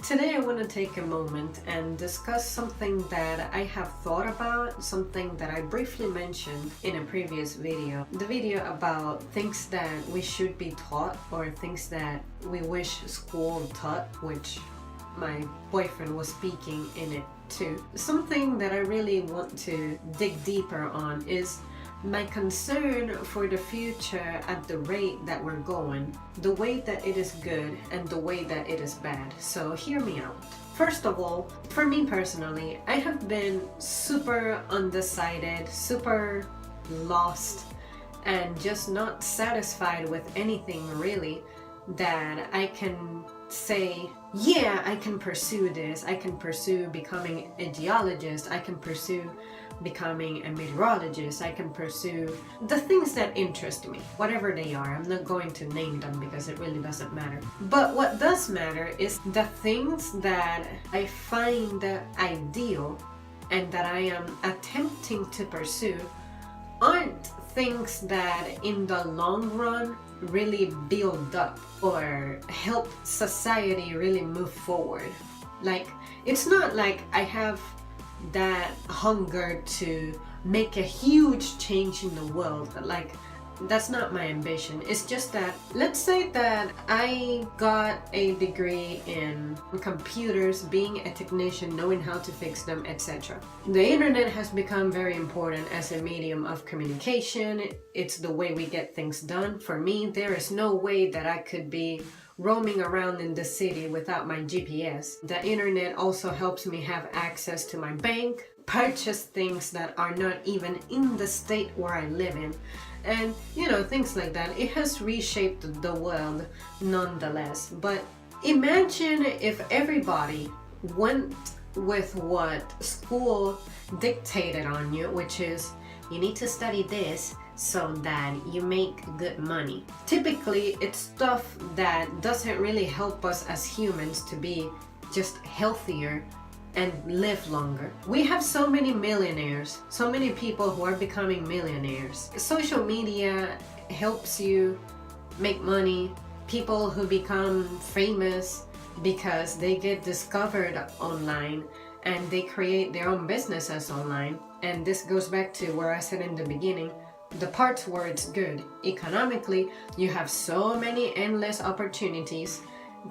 Today I want to take a moment and discuss something that I have thought about, something that I briefly mentioned in a previous video. The video about things that we should be taught or things that we wish school taught, which my boyfriend was speaking in it too. Something that I really want to dig deeper on is my concern for the future at the rate that we're going, the way that it is good and the way that it is bad. So hear me out. First of all, for me personally, I have been super undecided, super lost, and just not satisfied with anything really that I can say, yeah, I can pursue this, I can pursue becoming a geologist, I can pursue becoming a meteorologist, I can pursue the things that interest me, whatever they are. I'm not going to name them because it really doesn't matter. But what does matter is the things that I find ideal and that I am attempting to pursue aren't things that in the long run really build up or help society really move forward. Like, it's not like I have that hunger to make a huge change in the world. Like, that's not my ambition. It's just that, let's say that I got a degree in computers, being a technician, knowing how to fix them, etc. The internet has become very important as a medium of communication. It's the way we get things done. For me, there is no way that I could be roaming around in the city without my GPS. The internet also helps me have access to my bank, purchase things that are not even in the state where I live in, and things like that. It has reshaped the world nonetheless. But imagine if everybody went with what school dictated on you, which is you need to study this so that you make good money. Typically, it's stuff that doesn't really help us as humans to be just healthier and live longer. We have so many millionaires, so many people who are becoming millionaires. Social media helps you make money. People who become famous because they get discovered online and they create their own businesses online. And this goes back to where I said in the beginning, the parts where it's good. Economically, you have so many endless opportunities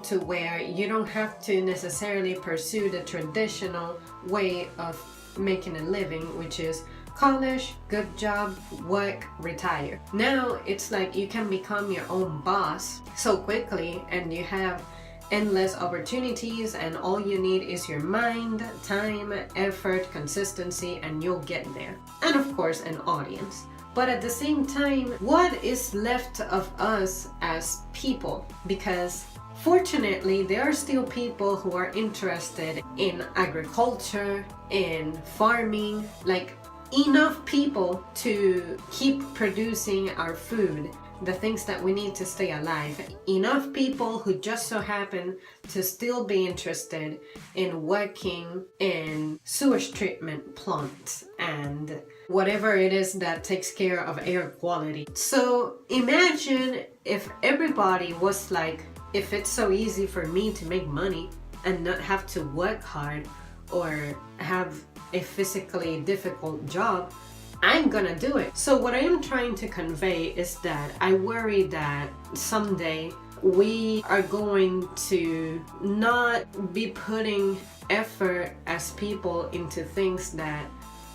to where you don't have to necessarily pursue the traditional way of making a living, which is college, good job, work, retire. Now it's like you can become your own boss so quickly, and you have endless opportunities, and all you need is your mind, time, effort, consistency, and you'll get there. And of course, an audience. But at the same time, what is left of us as people? Because fortunately, there are still people who are interested in agriculture, in farming, like enough people to keep producing our food, the things that we need to stay alive. Enough people who just so happen to still be interested in working in sewage treatment plants and whatever it is that takes care of air quality. So imagine if everybody was like, if it's so easy for me to make money and not have to work hard or have a physically difficult job, I'm gonna do it. So what I am trying to convey is that I worry that someday we are going to not be putting effort as people into things that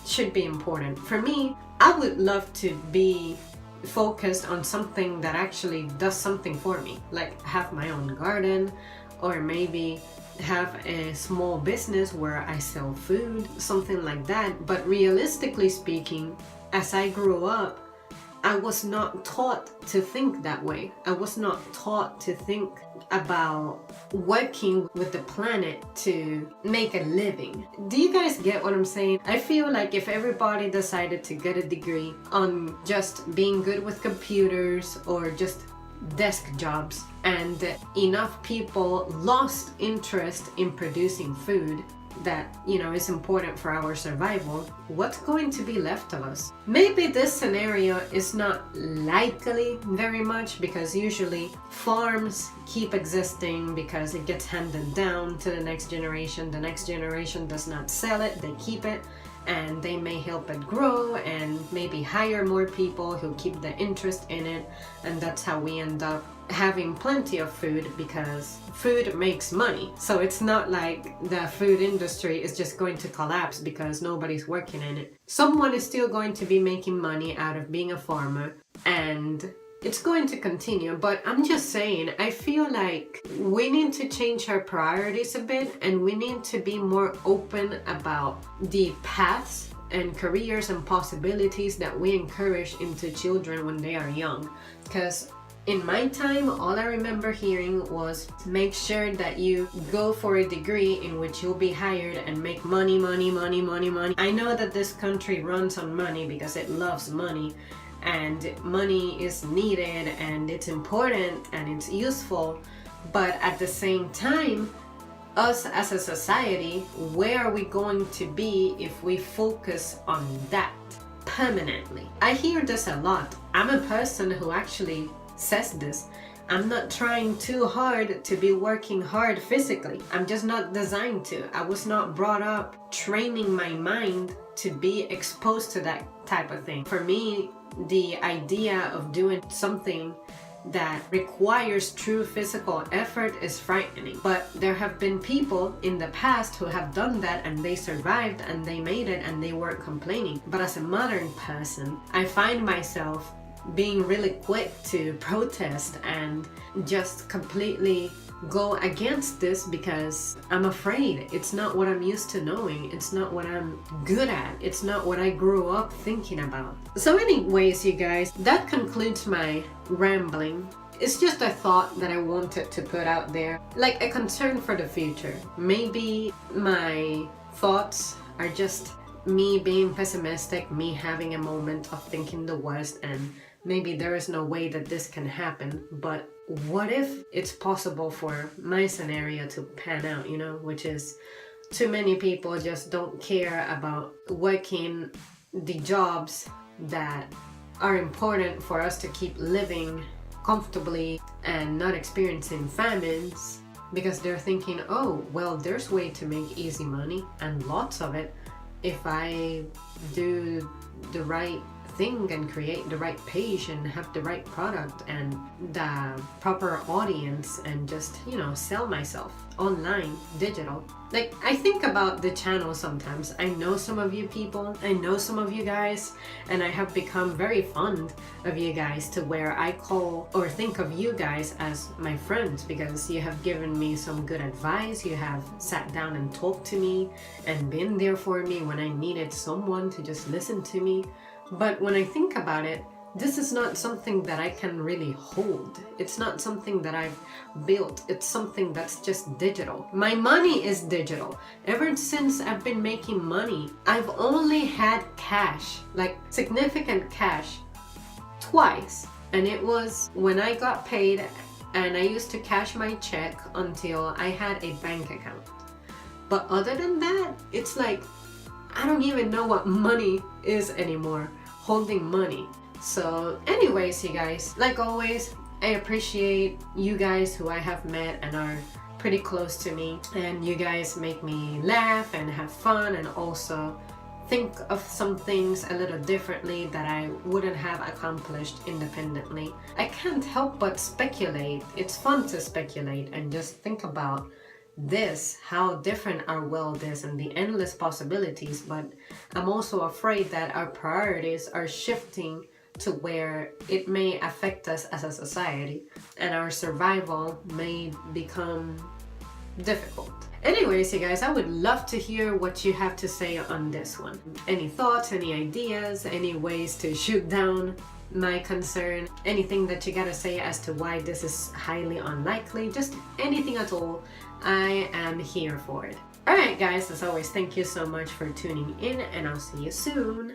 should be important. For me, I would love to be focused on something that actually does something for me, like have my own garden, or maybe have a small business where I sell food, something like that. But realistically speaking, as I grew up, I was not taught to think that way. I was not taught to think about working with the planet to make a living. Do you guys get what I'm saying? I feel like if everybody decided to get a degree on just being good with computers or just desk jobs, and enough people lost interest in producing food, that, you know, is important for our survival, what's going to be left of us? Maybe this scenario is not likely very much, because usually farms keep existing because it gets handed down to the next generation. The next generation does not sell it, they keep it, and they may help it grow and maybe hire more people who keep the interest in it, and that's how we end up having plenty of food, because food makes money. So it's not like the food industry is just going to collapse because nobody's working in it. Someone is still going to be making money out of being a farmer, and it's going to continue. But I'm just saying, I feel like we need to change our priorities a bit, and we need to be more open about the paths and careers and possibilities that we encourage into children when they are young. Because in my time, all I remember hearing was, make sure that you go for a degree in which you'll be hired and make money, money, money, money, money. I know that this country runs on money because it loves money, and money is needed and it's important and it's useful. But at the same time, us as a society, where are we going to be if we focus on that permanently? I hear this a lot. I'm a person who actually says this. I'm not trying too hard to be working hard physically. I'm just not designed to. I was not brought up training my mind to be exposed to that type of thing. For me, the idea of doing something that requires true physical effort is frightening. But there have been people in the past who have done that, and they survived and they made it and they weren't complaining. But as a modern person, I find myself being really quick to protest and just completely go against this because I'm afraid. It's not what I'm used to knowing. It's not what I'm good at. It's not what I grew up thinking about. So anyways, you guys, that concludes my rambling. It's just a thought that I wanted to put out there, like a concern for the future. Maybe my thoughts are just me being pessimistic, me having a moment of thinking the worst, and maybe there is no way that this can happen. But what if it's possible for my scenario to pan out, you know, which is too many people just don't care about working the jobs that are important for us to keep living comfortably and not experiencing famines, because they're thinking, oh, well, there's way to make easy money and lots of it if I do the right thing and create the right page and have the right product and the proper audience and just, you know, sell myself online, digital. Like, I think about the channel sometimes. I know some of you people, I know some of you guys, and I have become very fond of you guys, to where I call or think of you guys as my friends, because you have given me some good advice. You have sat down and talked to me and been there for me when I needed someone to just listen to me. But when I think about it, this is not something that I can really hold. It's not something that I've built. It's something that's just digital. My money is digital. Ever since I've been making money, I've only had cash, like significant cash, twice. And it was when I got paid, and I used to cash my check until I had a bank account. But other than that, it's like, I don't even know what money is anymore, holding money. So anyways, you guys, like always, I appreciate you guys who I have met and are pretty close to me, and you guys make me laugh and have fun, and also think of some things a little differently that I wouldn't have accomplished independently. I can't help but speculate. It's fun to speculate and just think about this, how different our world is and the endless possibilities. But I'm also afraid that our priorities are shifting to where it may affect us as a society, and our survival may become difficult. Anyways, you guys, I would love to hear what you have to say on this one. Any thoughts, any ideas, any ways to shoot down my concern, anything that you gotta say as to why this is highly unlikely, just anything at all, I am here for it. Alright guys, as always, thank you so much for tuning in, and I'll see you soon.